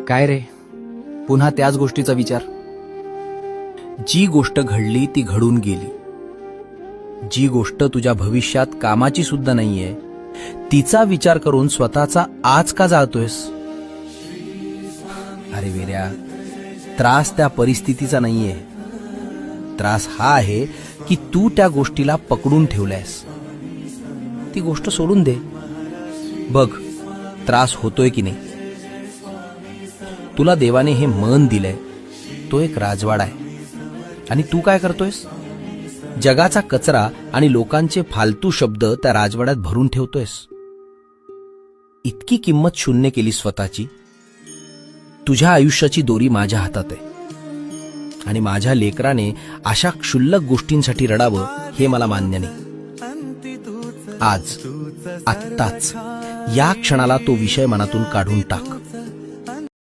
काय रे, पुन्हा त्याच गोष्टीचा विचार? जी गोष्ट घडली ती घडून गेली. जी गोष्ट तुझ्या भविष्यात कामाची सुद्धा नाहीये, तिचा विचार करून स्वतःचा आज का जाळतोयस? अरे वीर्या, त्रास त्या परिस्थितीचा नाहीये. त्रास हा आहे की तू त्या गोष्टीला पकडून ठेवलायस. ती गोष्ट सोडून दे. बघ, त्रास होतोय की नाही. तुला देवाने हे मन दिलंय, तो एक राजवाडा आहे. आणि तू काय करतोयस? जगाचा कचरा आणि लोकांचे फालतू शब्द त्या राजवाड्यात भरून ठेवतोयस. इतकी किंमत शून्य केली स्वतःची. तुझ्या आयुष्याची दोरी माझ्या हातात आहे. आणि माझ्या लेकराने अशा क्षुल्लक गोष्टींसाठी रडावं हे मला मान्य नाही. आज, आत्ताच, या क्षणाला तो विषय मनातून काढून टाक.